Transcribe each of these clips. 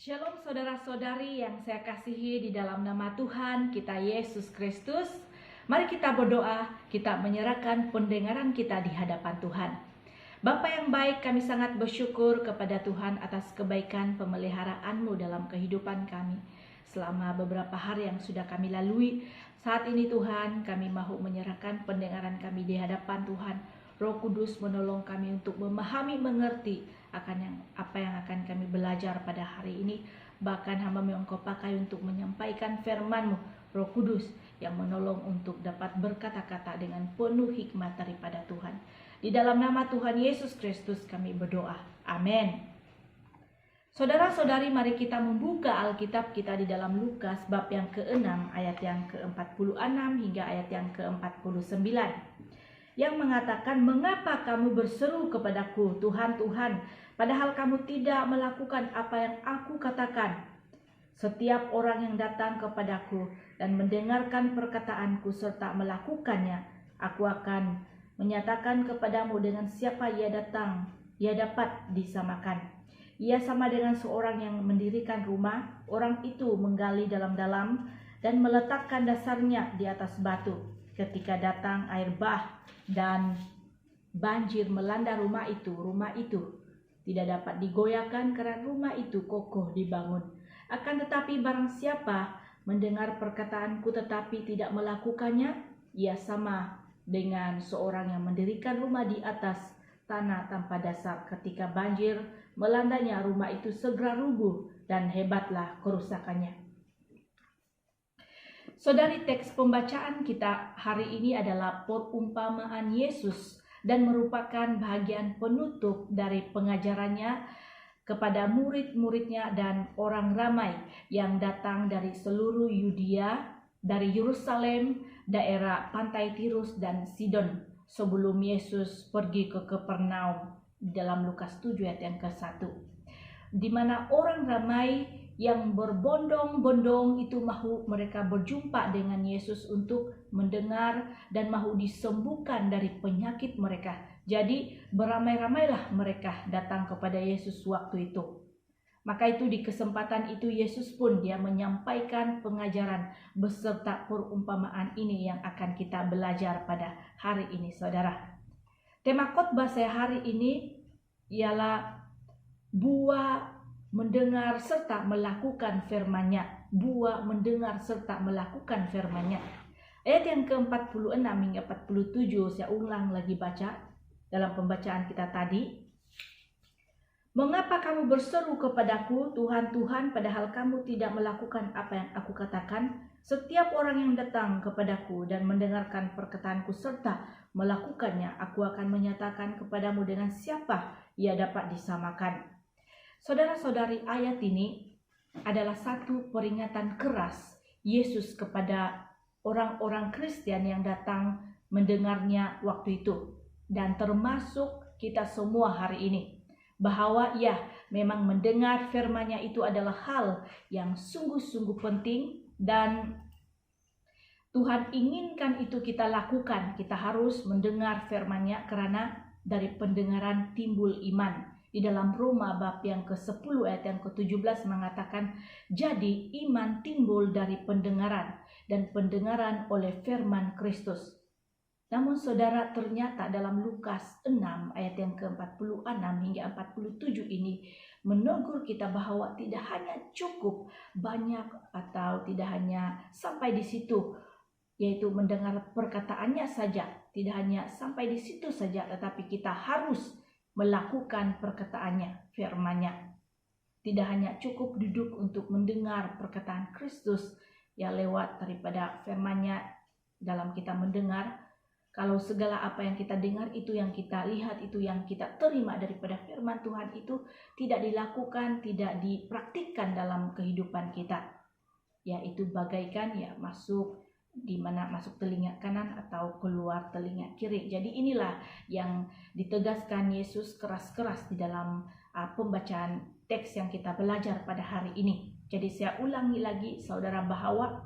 Shalom saudara-saudari yang saya kasihi di dalam nama Tuhan kita Yesus Kristus. Mari kita berdoa, kita menyerahkan pendengaran kita di hadapan Tuhan. Bapa yang baik, kami sangat bersyukur kepada Tuhan atas kebaikan pemeliharaan-Mu dalam kehidupan kami. Selama beberapa hari yang sudah kami lalui, saat ini Tuhan kami mahu menyerahkan pendengaran kami di hadapan Tuhan. Roh Kudus menolong kami untuk memahami, mengerti akan apa yang akan kami belajar pada hari ini. Bahkan hamba-Mu Engkau pakai untuk menyampaikan firman-Mu, Roh Kudus yang menolong untuk dapat berkata-kata dengan penuh hikmat daripada Tuhan. Di dalam nama Tuhan Yesus Kristus kami berdoa. Amin. Saudara-saudari, mari kita membuka Alkitab kita di dalam Lukas bab yang ke-6 ayat yang ke-46 hingga ayat yang ke-49. Yang mengatakan, "Mengapa kamu berseru kepadaku, Tuhan, Tuhan, padahal kamu tidak melakukan apa yang aku katakan? Setiap orang yang datang kepadaku dan mendengarkan perkataanku serta melakukannya, aku akan menyatakan kepadamu dengan siapa ia datang, ia dapat disamakan. Ia sama dengan seorang yang mendirikan rumah, orang itu menggali dalam-dalam dan meletakkan dasarnya di atas batu. Ketika datang air bah dan banjir melanda rumah itu tidak dapat digoyahkan karena rumah itu kokoh dibangun. Akan tetapi barang siapa mendengar perkataanku tetapi tidak melakukannya, ia sama dengan seorang yang mendirikan rumah di atas tanah tanpa dasar. Ketika banjir melandanya, rumah itu segera rubuh dan hebatlah kerusakannya." Saudari, teks pembacaan kita hari ini adalah perumpamaan Yesus dan merupakan bagian penutup dari pengajarannya kepada murid-muridnya dan orang ramai yang datang dari seluruh Yudea, dari Yerusalem, daerah pantai Tirus dan Sidon sebelum Yesus pergi ke Kapernaum dalam Lukas 7 ayat yang ke-1, di mana orang ramai yang berbondong-bondong itu mahu mereka berjumpa dengan Yesus untuk mendengar dan mahu disembuhkan dari penyakit mereka. Jadi beramai-ramailah mereka datang kepada Yesus waktu itu. Maka itu di kesempatan itu Yesus pun dia menyampaikan pengajaran beserta perumpamaan ini yang akan kita belajar pada hari ini, saudara. Tema khotbah saya hari ini ialah buah mendengar serta melakukan firman-Nya. Buah mendengar serta melakukan firman-Nya. Ayat yang ke-46 hingga 47 saya ulang lagi baca dalam pembacaan kita tadi. "Mengapa kamu berseru kepadaku, Tuhan, Tuhan, padahal kamu tidak melakukan apa yang aku katakan? Setiap orang yang datang kepadaku dan mendengarkan perkataanku serta melakukannya, aku akan menyatakan kepadamu dengan siapa ia dapat disamakan." Saudara-saudari, ayat ini adalah satu peringatan keras Yesus kepada orang-orang Kristen yang datang mendengarnya waktu itu, dan termasuk kita semua hari ini, bahwa ya, memang mendengar firman-Nya itu adalah hal yang sungguh-sungguh penting dan Tuhan inginkan itu kita lakukan. Kita harus mendengar firman-Nya karena dari pendengaran timbul iman. Di dalam Roma bab yang ke-10 ayat yang ke-17 mengatakan, "Jadi iman timbul dari pendengaran dan pendengaran oleh firman Kristus." Namun saudara, ternyata dalam Lukas 6 ayat yang ke-46 hingga 47 ini menegur kita bahwa tidak hanya cukup banyak atau tidak hanya sampai di situ, yaitu mendengar perkataannya saja, tidak hanya sampai di situ saja, tetapi kita harus melakukan perkataannya, firman-Nya. Tidak hanya cukup duduk untuk mendengar perkataan Kristus ya lewat daripada firman-Nya dalam kita mendengar. Kalau segala apa yang kita dengar itu yang kita lihat, itu yang kita terima daripada firman Tuhan itu tidak dilakukan, tidak dipraktikkan dalam kehidupan kita, yaitu bagaikan ya masuk di mana masuk telinga kanan atau keluar telinga kiri. Jadi inilah yang ditegaskan Yesus keras-keras di dalam pembacaan teks yang kita belajar pada hari ini. Jadi saya ulangi lagi, saudara, bahwa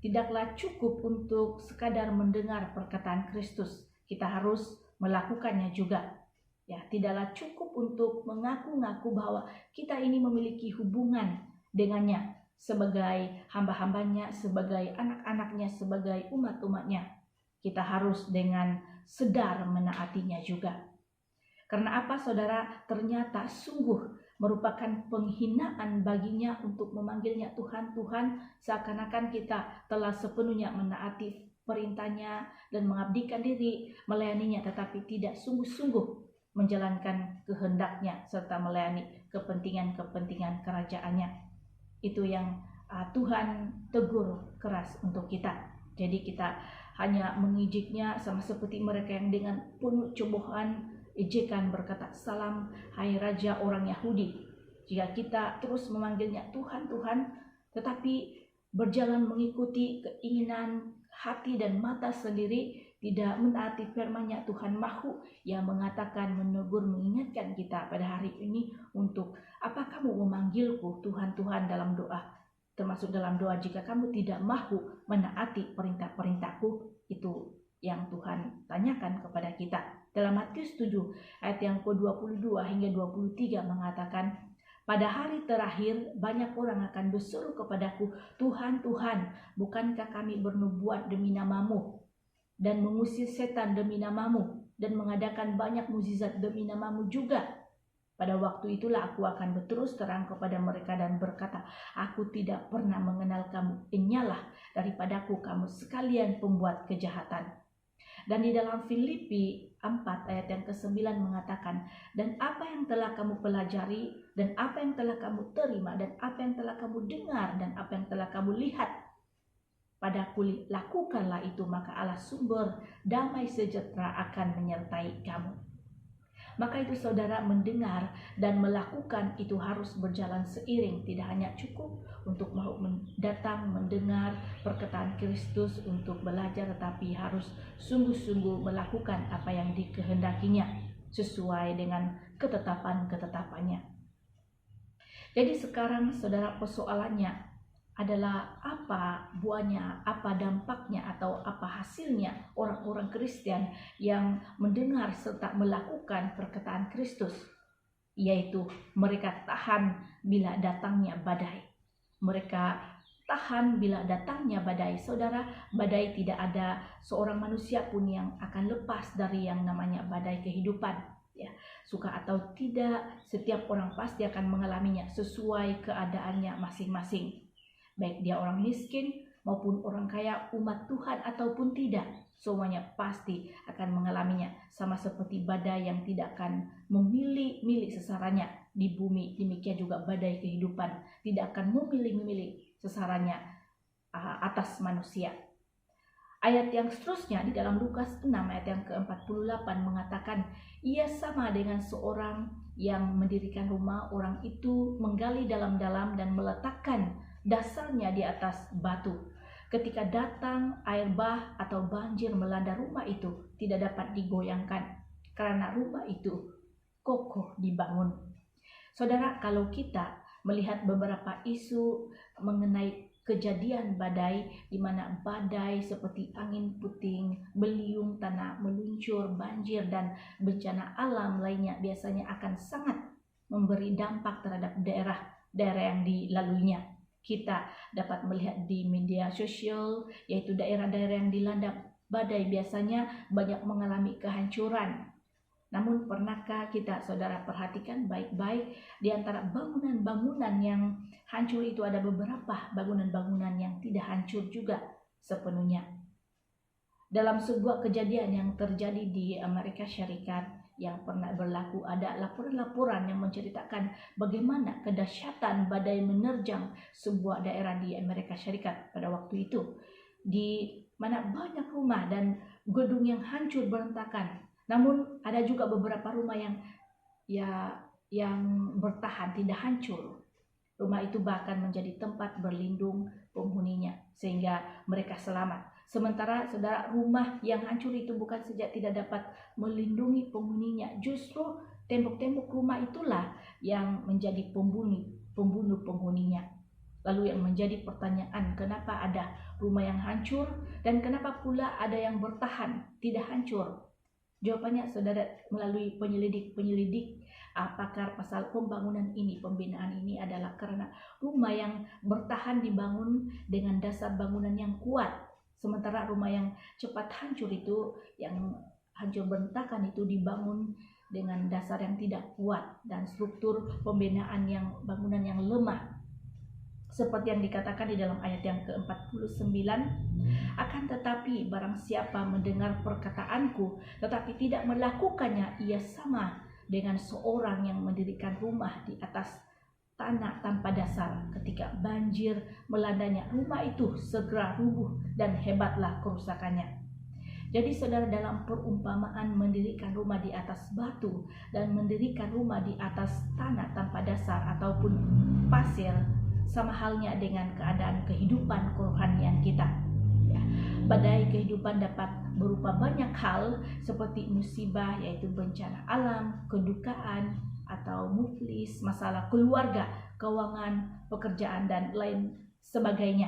tidaklah cukup untuk sekadar mendengar perkataan Kristus. Kita harus melakukannya juga. Ya, tidaklah cukup untuk mengaku-ngaku bahwa kita ini memiliki hubungan dengannya sebagai hamba-hambanya, sebagai anak-anaknya, sebagai umat-umatnya. Kita harus dengan sedar menaatinya juga. Karena apa, saudara? Ternyata sungguh merupakan penghinaan baginya untuk memanggilnya Tuhan, Tuhan, seakan-akan kita telah sepenuhnya menaati perintahnya dan mengabdikan diri melayaninya, tetapi tidak sungguh-sungguh menjalankan kehendaknya serta melayani kepentingan-kepentingan kerajaannya. Itu yang Tuhan tegur keras untuk kita. Jadi kita hanya mengijiknya sama seperti mereka yang dengan penuh cobaan ejekan berkata, "Salam, hai Raja orang Yahudi." Jika kita terus memanggilnya Tuhan, Tuhan, tetapi berjalan mengikuti keinginan hati dan mata sendiri, tidak menaati firman-Nya, Tuhan mahu yang mengatakan, menegur, mengingatkan kita pada hari ini untuk, apa kamu memanggilku Tuhan, Tuhan dalam doa? Termasuk dalam doa, jika kamu tidak mahu menaati perintah-perintahku, itu yang Tuhan tanyakan kepada kita. Dalam Matius 7 ayat yang ke-22 hingga 23 mengatakan, pada hari terakhir banyak orang akan berseru kepadaku, Tuhan, Tuhan, bukankah kami bernubuat demi namamu dan mengusir setan demi namamu dan mengadakan banyak mukjizat demi namamu juga? Pada waktu itulah aku akan berterus terang kepada mereka dan berkata, aku tidak pernah mengenal kamu, enyalah daripadaku kamu sekalian pembuat kejahatan. Dan di dalam Filipi 4 ayat yang ke-9 mengatakan, dan apa yang telah kamu pelajari, dan apa yang telah kamu terima, dan apa yang telah kamu dengar, dan apa yang telah kamu lihat padaku, lakukanlah itu, maka Allah sumber damai sejahtera akan menyertai kamu. Maka itu saudara, mendengar dan melakukan itu harus berjalan seiring. Tidak hanya cukup untuk mau datang mendengar perkataan Kristus untuk belajar, tetapi harus sungguh-sungguh melakukan apa yang dikehendakinya sesuai dengan ketetapan-ketetapannya. Jadi sekarang saudara, persoalannya adalah apa buahnya, apa dampaknya, atau apa hasilnya orang-orang Kristen yang mendengar serta melakukan perkataan Kristus, yaitu mereka tahan bila datangnya badai. Mereka tahan bila datangnya badai. Saudara, badai tidak ada seorang manusia pun yang akan lepas dari yang namanya badai kehidupan. Ya, suka atau tidak, setiap orang pasti akan mengalaminya sesuai keadaannya masing-masing. Baik dia orang miskin maupun orang kaya, umat Tuhan ataupun tidak, semuanya pasti akan mengalaminya. Sama seperti badai yang tidak akan memilih sasarannya di bumi, demikian juga badai kehidupan tidak akan memilih sasarannya atas manusia. Ayat yang seterusnya di dalam Lukas 6 ayat yang ke-48 mengatakan, ia sama dengan seorang yang mendirikan rumah. Orang itu menggali dalam-dalam dan meletakkan dasarnya di atas batu. Ketika datang air bah atau banjir melanda rumah itu, tidak dapat digoyangkan karena rumah itu kokoh dibangun. Saudara, kalau kita melihat beberapa isu mengenai kejadian badai, di mana badai seperti angin puting, beliung tanah meluncur, banjir, dan bencana alam lainnya biasanya akan sangat memberi dampak terhadap daerah yang dilaluinya. Kita dapat melihat di media sosial, yaitu daerah-daerah yang dilanda badai biasanya banyak mengalami kehancuran. Namun pernahkah kita, saudara, perhatikan baik-baik, di antara bangunan-bangunan yang hancur itu ada beberapa bangunan-bangunan yang tidak hancur juga sepenuhnya. Dalam sebuah kejadian yang terjadi di Amerika Syarikat yang pernah berlaku, ada laporan-laporan yang menceritakan bagaimana kedahsyatan badai menerjang sebuah daerah di Amerika Syarikat pada waktu itu, di mana banyak rumah dan gedung yang hancur berantakan. Namun ada juga beberapa rumah yang bertahan, tidak hancur. Rumah itu bahkan menjadi tempat berlindung penghuninya sehingga mereka selamat. Sementara saudara, rumah yang hancur itu bukan saja tidak dapat melindungi penghuninya, justru tembok-tembok rumah itulah yang menjadi pembunuh penghuninya. Lalu yang menjadi pertanyaan, kenapa ada rumah yang hancur dan kenapa pula ada yang bertahan tidak hancur? Jawabannya saudara melalui penyelidik pakar pasal pembangunan ini, pembinaan ini adalah karena rumah yang bertahan dibangun dengan dasar bangunan yang kuat. Sementara rumah yang cepat hancur itu, yang hancur berantakan itu dibangun dengan dasar yang tidak kuat dan struktur pembinaan yang bangunan yang lemah. Seperti yang dikatakan di dalam ayat yang ke-49, akan tetapi barang siapa mendengar perkataanku tetapi tidak melakukannya, ia sama dengan seorang yang mendirikan rumah di atas tanah tanpa dasar. Ketika banjir melandanya, rumah itu segera rubuh dan hebatlah kerusakannya. Jadi saudara, dalam perumpamaan mendirikan rumah di atas batu dan mendirikan rumah di atas tanah tanpa dasar ataupun pasir, sama halnya dengan keadaan kehidupan kerohanian kita. Badai kehidupan dapat berupa banyak hal seperti musibah, yaitu bencana alam, kedukaan, atau muflis, masalah keluarga, keuangan, pekerjaan, dan lain sebagainya.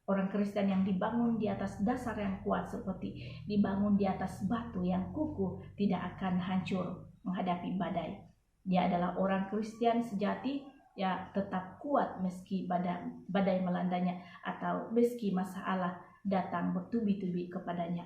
Orang Kristen yang dibangun di atas dasar yang kuat seperti dibangun di atas batu yang kukuh tidak akan hancur menghadapi badai. Dia adalah orang Kristen sejati, ya tetap kuat meski badai melandanya atau meski masalah datang bertubi-tubi kepadanya.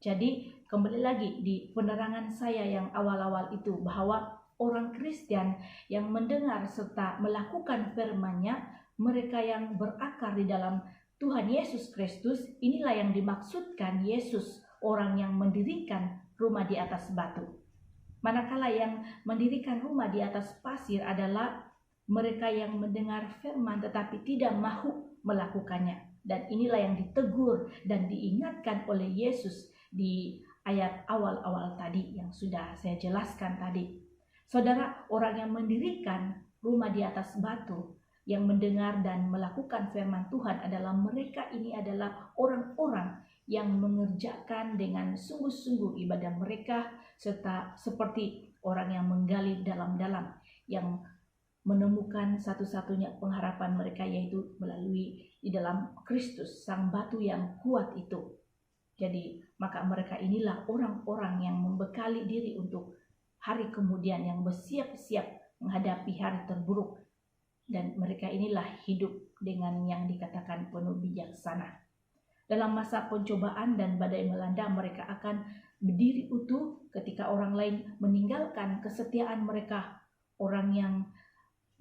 Jadi kembali lagi di penerangan saya yang awal-awal itu, bahwa orang Kristen yang mendengar serta melakukan firman-Nya, mereka yang berakar di dalam Tuhan Yesus Kristus, inilah yang dimaksudkan Yesus, orang yang mendirikan rumah di atas batu. Manakala yang mendirikan rumah di atas pasir adalah mereka yang mendengar firman tetapi tidak mahu melakukannya. Dan inilah yang ditegur dan diingatkan oleh Yesus di ayat awal-awal tadi yang sudah saya jelaskan tadi. Saudara, orang yang mendirikan rumah di atas batu, yang mendengar dan melakukan firman Tuhan adalah mereka ini adalah orang-orang yang mengerjakan dengan sungguh-sungguh ibadah mereka, serta seperti orang yang menggali dalam-dalam, yang menemukan satu-satunya pengharapan mereka, yaitu melalui di dalam Kristus, sang batu yang kuat itu. Jadi maka mereka inilah orang-orang yang membekali diri untuk hari kemudian, yang bersiap-siap menghadapi hari terburuk. Dan mereka inilah hidup dengan yang dikatakan penuh bijaksana. Dalam masa pencobaan dan badai melanda, mereka akan berdiri utuh ketika orang lain meninggalkan kesetiaan mereka. Orang yang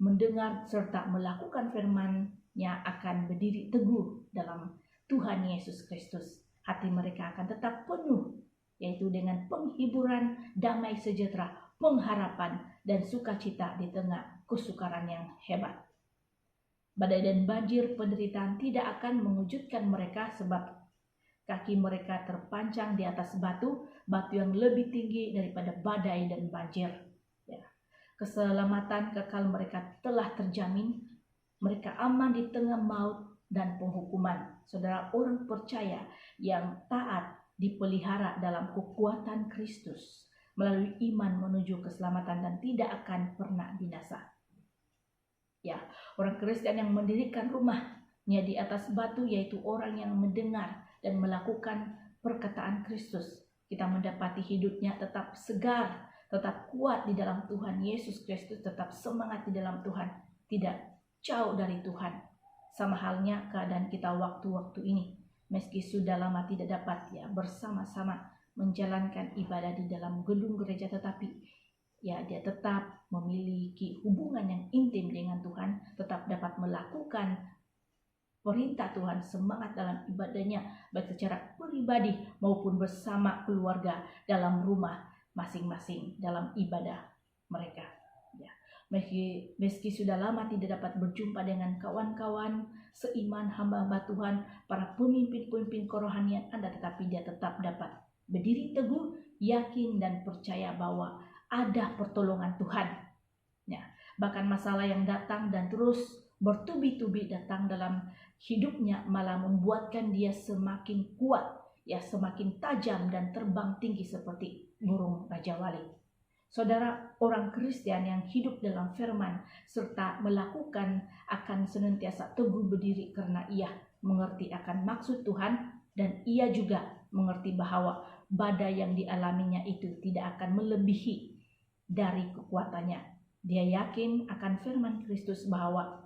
mendengar serta melakukan firman-Nya akan berdiri teguh dalam Tuhan Yesus Kristus. Hati mereka akan tetap penuh, yaitu dengan penghiburan, damai sejahtera, pengharapan, dan sukacita di tengah kesukaran yang hebat. Badai dan banjir penderitaan tidak akan mengejutkan mereka, sebab kaki mereka terpancang di atas batu yang lebih tinggi daripada badai dan banjir. Keselamatan kekal mereka telah terjamin. Mereka aman di tengah maut dan penghukuman. Saudara, orang percaya yang taat dipelihara dalam kekuatan Kristus melalui iman menuju keselamatan dan tidak akan pernah binasa. Ya, orang Kristen yang mendirikan rumahnya di atas batu, yaitu orang yang mendengar dan melakukan perkataan Kristus. Kita mendapati hidupnya tetap segar, tetap kuat di dalam Tuhan Yesus Kristus, tetap semangat di dalam Tuhan, tidak jauh dari Tuhan. Sama halnya keadaan kita waktu-waktu ini, meski sudah lama tidak dapat bersama-sama menjalankan ibadah di dalam gedung gereja, tetapi dia tetap memiliki hubungan yang intim dengan Tuhan, tetap dapat melakukan perintah Tuhan, semangat dalam ibadahnya, baik secara pribadi maupun bersama keluarga dalam rumah masing-masing dalam ibadah mereka. Meski sudah lama tidak dapat berjumpa dengan kawan-kawan seiman, hamba-hamba Tuhan, para pemimpin-pemimpin kerohanian Anda, tetapi dia tetap dapat berdiri teguh, yakin dan percaya bahwa ada pertolongan Tuhan. Bahkan masalah yang datang dan terus bertubi-tubi datang dalam hidupnya malah membuatkan dia semakin kuat, semakin tajam dan terbang tinggi seperti burung Raja Wali. Saudara, orang Kristen yang hidup dalam firman serta melakukan akan senantiasa teguh berdiri karena ia mengerti akan maksud Tuhan, dan ia juga mengerti bahwa badai yang dialaminya itu tidak akan melebihi dari kekuatannya. Dia yakin akan firman Kristus bahwa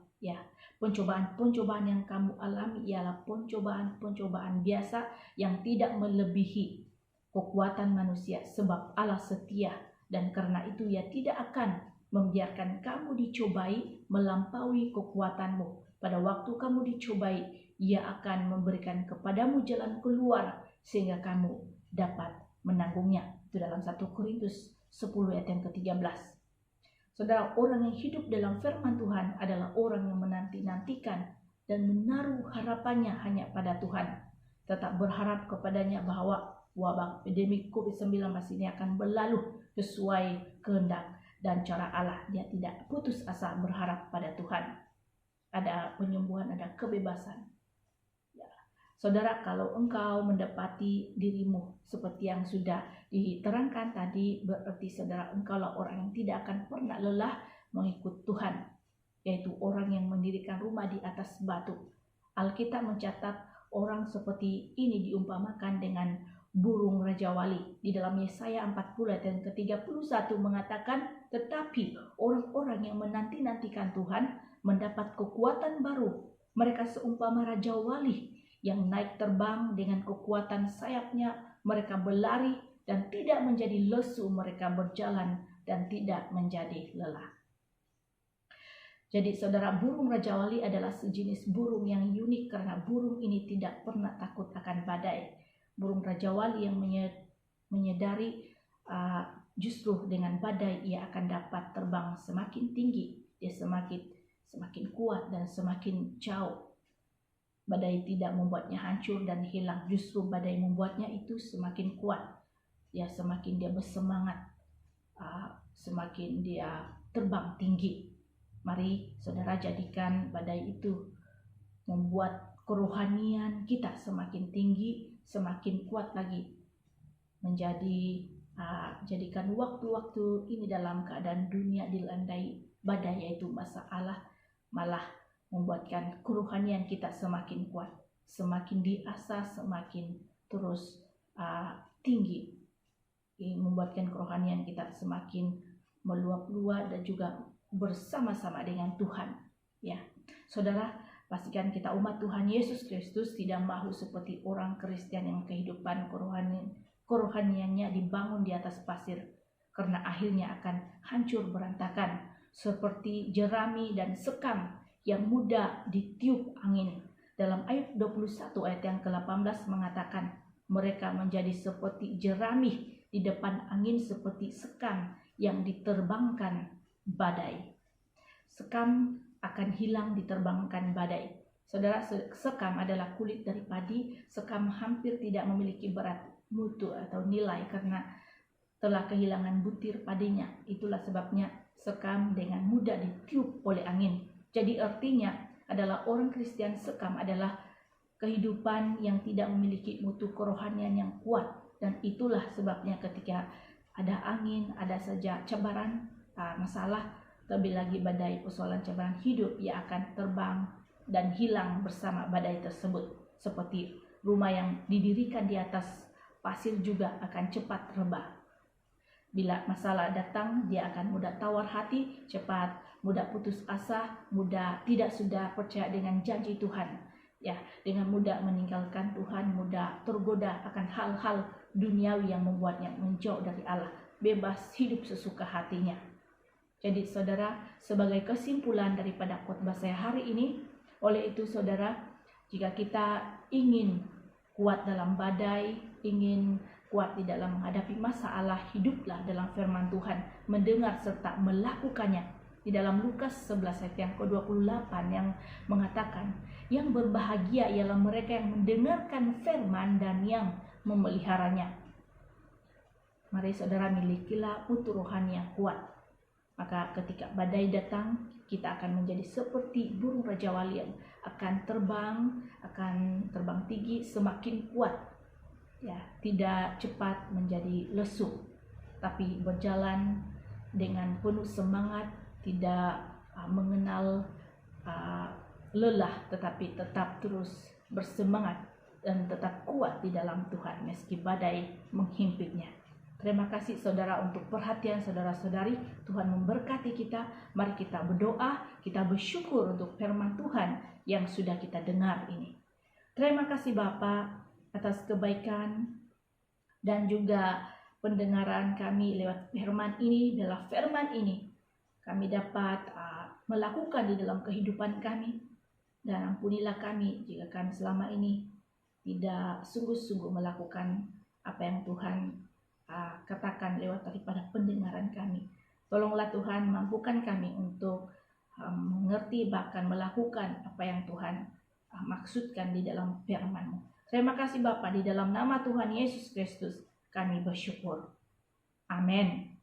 pencobaan-pencobaan yang kamu alami ialah pencobaan-pencobaan biasa yang tidak melebihi kekuatan manusia, sebab Allah setia, dan karena itu Ia tidak akan membiarkan kamu dicobai melampaui kekuatanmu. Pada waktu kamu dicobai, Ia akan memberikan kepadamu jalan keluar sehingga kamu dapat menanggungnya. Itu dalam 1 Korintus 10 ayat yang ke-13. Saudara, orang yang hidup dalam firman Tuhan adalah orang yang menanti-nantikan dan menaruh harapannya hanya pada Tuhan. Tetap berharap kepadanya bahwa wabah pandemi COVID-19 ini akan berlalu sesuai kehendak dan cara Allah. Dia tidak putus asa berharap pada Tuhan. Ada penyembuhan, ada kebebasan. Saudara, kalau engkau mendapati dirimu seperti yang sudah diterangkan tadi, berarti saudara, engkaulah orang yang tidak akan pernah lelah mengikut Tuhan, yaitu orang yang mendirikan rumah di atas batu. Alkitab mencatat orang seperti ini diumpamakan dengan burung Raja Wali. Di dalam Yesaya 40 ayat yang ke-31 mengatakan, tetapi orang-orang yang menanti-nantikan Tuhan mendapat kekuatan baru. Mereka seumpama Raja Wali yang naik terbang dengan kekuatan sayapnya. Mereka berlari dan tidak menjadi lesu, mereka berjalan dan tidak menjadi lelah. Jadi saudara, burung Raja Wali adalah sejenis burung yang unik karena burung ini tidak pernah takut akan badai. Burung Raja Wali yang menyadari justru dengan badai ia akan dapat terbang semakin tinggi, dia semakin kuat dan semakin jauh. Badai tidak membuatnya hancur dan hilang, justru badai membuatnya itu semakin kuat. Semakin dia bersemangat, semakin dia terbang tinggi. Mari saudara, jadikan badai itu membuat kerohanian kita semakin tinggi, semakin kuat lagi. Jadikan waktu-waktu ini dalam keadaan dunia dilandai badai, yaitu masalah, malah membuatkan kerohanian kita semakin kuat, semakin diasah, semakin terus tinggi. Ini membuatkan kerohanian kita semakin meluap-luap dan juga bersama-sama dengan Tuhan. Saudara, pastikan kita umat Tuhan Yesus Kristus tidak mahu seperti orang Kristen yang kehidupan kerohaniannya dibangun di atas pasir, karena akhirnya akan hancur berantakan seperti jerami dan sekam yang mudah ditiup angin. Dalam ayat 21 ayat yang ke-18 mengatakan, mereka menjadi seperti jerami di depan angin, seperti sekam yang diterbangkan badai. Sekam akan hilang diterbangkan badai. Saudara, sekam adalah kulit dari padi. Sekam hampir tidak memiliki berat mutu atau nilai karena telah kehilangan butir padinya. Itulah sebabnya sekam dengan mudah ditiup oleh angin. Jadi artinya adalah orang Kristen sekam adalah kehidupan yang tidak memiliki mutu kerohanian yang kuat. Dan itulah sebabnya ketika ada angin, ada saja cabaran, masalah, lebih lagi badai, persoalan cabaran hidup, ia akan terbang dan hilang bersama badai tersebut. Seperti rumah yang didirikan di atas pasir juga akan cepat rebah. Bila masalah datang, dia akan mudah tawar hati, cepat, mudah putus asa, mudah tidak sudah percaya dengan janji Tuhan. Dengan mudah meninggalkan Tuhan, mudah tergoda akan hal-hal duniawi yang membuatnya menjauh dari Allah, bebas hidup sesuka hatinya. Jadi saudara, sebagai kesimpulan daripada khotbah saya hari ini, oleh itu saudara, jika kita ingin kuat dalam badai, ingin kuat di dalam menghadapi masalah, hiduplah dalam firman Tuhan, mendengar serta melakukannya. Di dalam Lukas 11 ayat yang ke-28 yang mengatakan, yang berbahagia ialah mereka yang mendengarkan firman dan yang memeliharanya. Mari saudara, milikilah mutu rohani yang kuat. Maka ketika badai datang, kita akan menjadi seperti burung Raja Wali yang akan terbang tinggi, semakin kuat. Tidak cepat menjadi lesu, tapi berjalan dengan penuh semangat, tidak mengenal lelah, tetapi tetap terus bersemangat dan tetap kuat di dalam Tuhan meski badai menghimpitnya. Terima kasih saudara untuk perhatian saudara-saudari. Tuhan memberkati kita. Mari kita berdoa, kita bersyukur untuk firman Tuhan yang sudah kita dengar ini. Terima kasih Bapa atas kebaikan dan juga pendengaran kami lewat firman ini. Dalam firman ini kami dapat melakukan di dalam kehidupan kami. Dan ampunilah kami jika kami selama ini tidak sungguh-sungguh melakukan apa yang Tuhan katakan lewat daripada pendengaran kami. Tolonglah Tuhan, mampukan kami untuk mengerti bahkan melakukan apa yang Tuhan maksudkan di dalam firman-Mu. Terima kasih Bapa, di dalam nama Tuhan Yesus Kristus kami bersyukur. Amin.